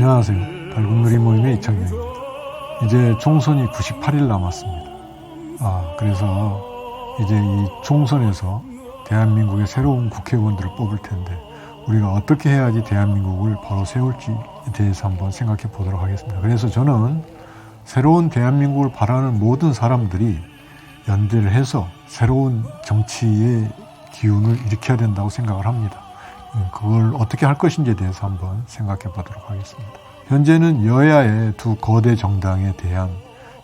안녕하세요. 달군누리 모임의 이창경입니다. 이제 총선이 98일 남았습니다. 그래서 이제 이 총선에서 대한민국의 새로운 국회의원들을 뽑을 텐데 우리가 어떻게 해야지 대한민국을 바로 세울지에 대해서 한번 생각해 보도록 하겠습니다. 그래서 저는 새로운 대한민국을 바라는 모든 사람들이 연대를 해서 새로운 정치의 기운을 일으켜야 된다고 생각을 합니다. 그걸 어떻게 할 것인지에 대해서 한번 생각해 보도록 하겠습니다. 현재는 여야의 두 거대 정당에 대한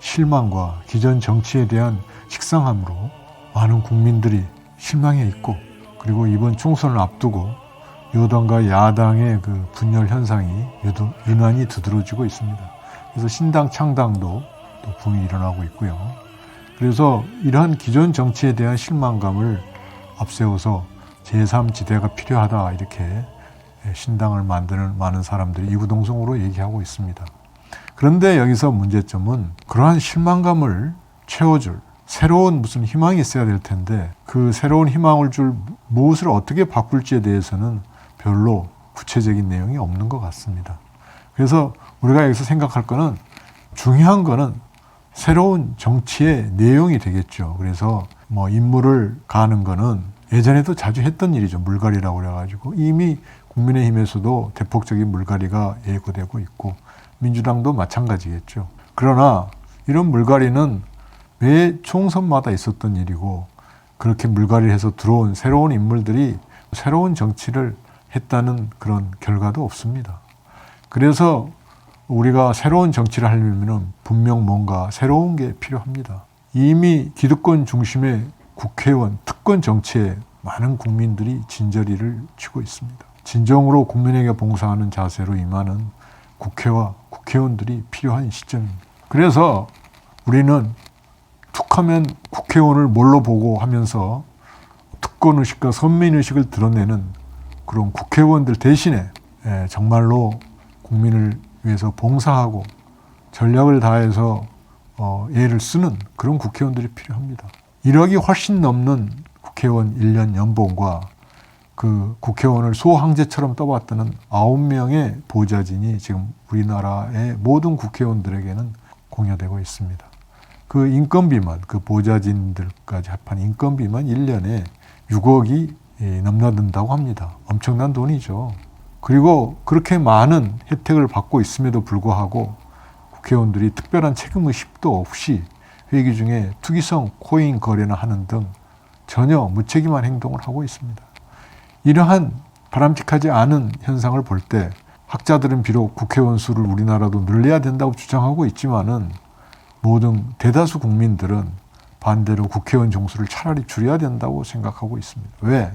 실망과 기존 정치에 대한 식상함으로 많은 국민들이 실망해 있고, 그리고 이번 총선을 앞두고 여당과 야당의 그 분열 현상이 유난히 두드러지고 있습니다. 그래서 신당 창당도 또 붐이 일어나고 있고요. 그래서 이러한 기존 정치에 대한 실망감을 앞세워서 제3지대가 필요하다, 이렇게 신당을 만드는 많은 사람들이 이구동성으로 얘기하고 있습니다. 그런데 여기서 문제점은 그러한 실망감을 채워줄 새로운 무슨 희망이 있어야 될 텐데, 그 새로운 희망을 줄 무엇을 어떻게 바꿀지에 대해서는 별로 구체적인 내용이 없는 것 같습니다. 그래서 우리가 여기서 생각할 거는, 중요한 거는 새로운 정치의 내용이 되겠죠. 그래서 인물을 가는 거는 예전에도 자주 했던 일이죠. 물갈이라고 그래가지고 이미 국민의힘에서도 대폭적인 물갈이가 예고되고 있고 민주당도 마찬가지겠죠. 그러나 이런 물갈이는 매 총선마다 있었던 일이고, 그렇게 물갈이를 해서 들어온 새로운 인물들이 새로운 정치를 했다는 그런 결과도 없습니다. 그래서 우리가 새로운 정치를 하려면 분명 뭔가 새로운 게 필요합니다. 이미 기득권 중심의 국회의원, 특권 정치에 많은 국민들이 진저리를 치고 있습니다. 진정으로 국민에게 봉사하는 자세로 임하는 국회와 국회의원들이 필요한 시점입니다. 그래서 우리는 툭하면 국회의원을 뭘로 보고 하면서 특권의식과 선민의식을 드러내는 그런 국회의원들 대신에 정말로 국민을 위해서 봉사하고 전력을 다해서 애를 쓰는 그런 국회의원들이 필요합니다. 1억이 훨씬 넘는 국회의원 1년 연봉과 그 국회의원을 소황제처럼 떠받드는 9명의 보좌진이 지금 우리나라의 모든 국회의원들에게는 공여되고 있습니다. 그 인건비만, 그 보좌진들까지 합한 인건비만 1년에 6억이 넘나든다고 합니다. 엄청난 돈이죠. 그리고 그렇게 많은 혜택을 받고 있음에도 불구하고 국회의원들이 특별한 책임의식도 없이 회기 중에 투기성 코인 거래나 하는 등 전혀 무책임한 행동을 하고 있습니다. 이러한 바람직하지 않은 현상을 볼 때 학자들은 비록 국회의원 수를 우리나라도 늘려야 된다고 주장하고 있지만은 모든 대다수 국민들은 반대로 국회의원 정수를 차라리 줄여야 된다고 생각하고 있습니다. 왜?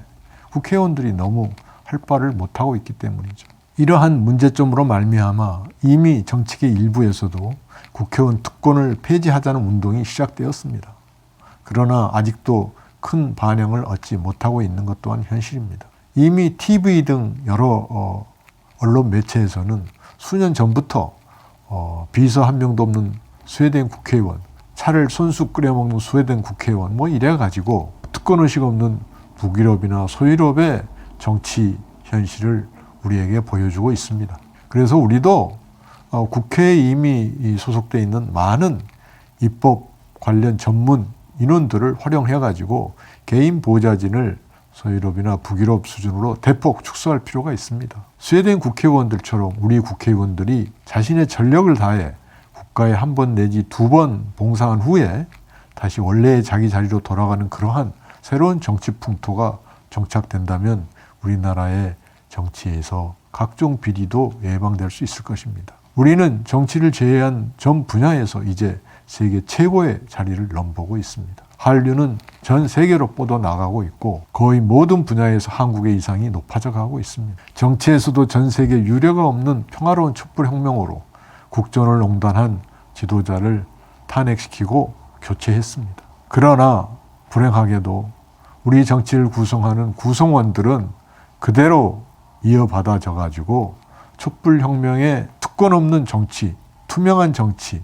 국회의원들이 너무 할 바를 못하고 있기 때문이죠. 이러한 문제점으로 말미암아 이미 정치계 일부에서도 국회의원 특권을 폐지하자는 운동이 시작되었습니다. 그러나 아직도 큰 반영을 얻지 못하고 있는 것 또한 현실입니다. 이미 TV 등 여러 언론 매체에서는 수년 전부터 비서 한 명도 없는 스웨덴 국회의원, 차를 손수 끓여먹는 스웨덴 국회의원 이래가지고 특권의식 없는 북유럽이나 소유럽의 정치 현실을 우리에게 보여주고 있습니다. 그래서 우리도 국회에 이미 소속되어 있는 많은 입법 관련 전문 인원들을 활용해가지고 개인 보좌진을 소유럽이나 북유럽 수준으로 대폭 축소할 필요가 있습니다. 스웨덴 국회의원들처럼 우리 국회의원들이 자신의 전력을 다해 국가에 한 번 내지 2번 봉사한 후에 다시 원래의 자기 자리로 돌아가는 그러한 새로운 정치 풍토가 정착된다면 우리나라의 정치에서 각종 비리도 예방될 수 있을 것입니다. 우리는 정치를 제외한 전 분야에서 이제 세계 최고의 자리를 넘보고 있습니다. 한류는 전 세계로 뻗어나가고 있고 거의 모든 분야에서 한국의 위상이 높아져 가고 있습니다. 정치에서도 전 세계 유례가 없는 평화로운 촛불혁명으로 국전을 농단한 지도자를 탄핵시키고 교체했습니다. 그러나 불행하게도 우리 정치를 구성하는 구성원들은 그대로 이어받아져 가지고 촛불혁명의 특권 없는 정치, 투명한 정치,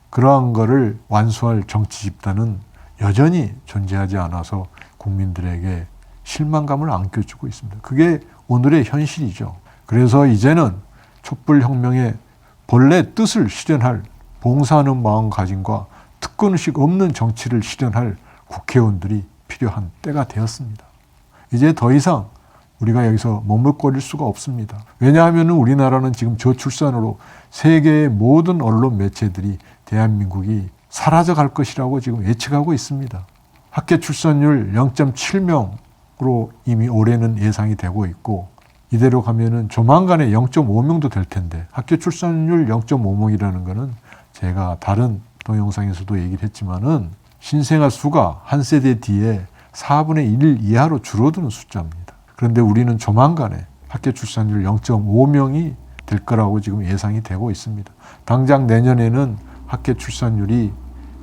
그러한 거를 완수할 정치 집단은 여전히 존재하지 않아서 국민들에게 실망감을 안겨주고 있습니다. 그게 오늘의 현실이죠. 그래서 이제는 촛불혁명의 본래 뜻을 실현할 봉사하는 마음가짐과 특권의식 없는 정치를 실현할 국회의원들이 필요한 때가 되었습니다. 이제 더 이상 우리가 여기서 머물거릴 수가 없습니다. 왜냐하면 우리나라는 지금 저출산으로 세계의 모든 언론 매체들이 대한민국이 사라져갈 것이라고 지금 예측하고 있습니다. 학교 출산율 0.7명으로 이미 올해는 예상이 되고 있고, 이대로 가면은 조만간에 0.5명도 될 텐데, 학교 출산율 0.5명이라는 거는 제가 다른 동영상에서도 얘기를 했지만은 신생아 수가 한 세대 뒤에 4분의 1 이하로 줄어드는 숫자입니다. 그런데 우리는 조만간에 학교 출산율 0.5명이 될 거라고 지금 예상이 되고 있습니다. 당장 내년에는 학교 출산율이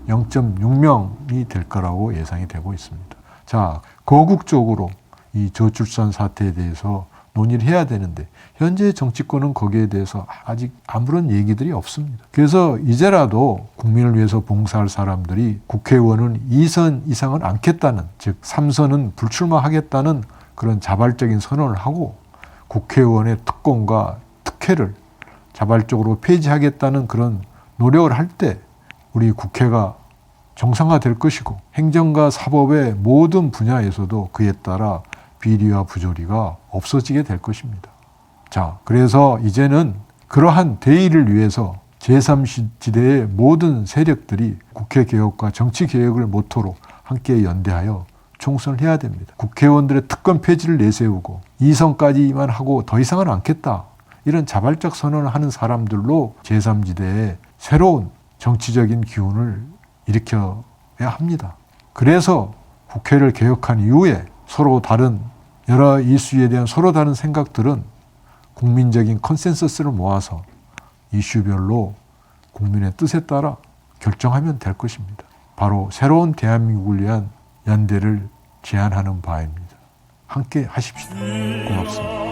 0.6명이 될 거라고 예상이 되고 있습니다. 자, 거국적으로 이 저출산 사태에 대해서 논의를 해야 되는데 현재 정치권은 거기에 대해서 아직 아무런 얘기들이 없습니다. 그래서 이제라도 국민을 위해서 봉사할 사람들이 국회의원은 2선 이상은 않겠다는, 즉 3선은 불출마하겠다는 그런 자발적인 선언을 하고 국회의원의 특권과 특혜를 자발적으로 폐지하겠다는 그런 노력을 할 때 우리 국회가 정상화될 것이고 행정과 사법의 모든 분야에서도 그에 따라 비리와 부조리가 없어지게 될 것입니다. 자, 그래서 이제는 그러한 대의를 위해서 제3지대의 모든 세력들이 국회 개혁과 정치 개혁을 모토로 함께 연대하여 총선을 해야 됩니다. 국회의원들의 특권 폐지를 내세우고 2선까지만 하고 더 이상은 않겠다, 이런 자발적 선언을 하는 사람들로 제3지대의 새로운 정치적인 기운을 일으켜야 합니다. 그래서 국회를 개혁한 이후에 서로 다른 여러 이슈에 대한 서로 다른 생각들은 국민적인 컨센서스를 모아서 이슈별로 국민의 뜻에 따라 결정하면 될 것입니다. 바로 새로운 대한민국을 위한 연대를 제안하는 바입니다. 함께 하십시다. 고맙습니다.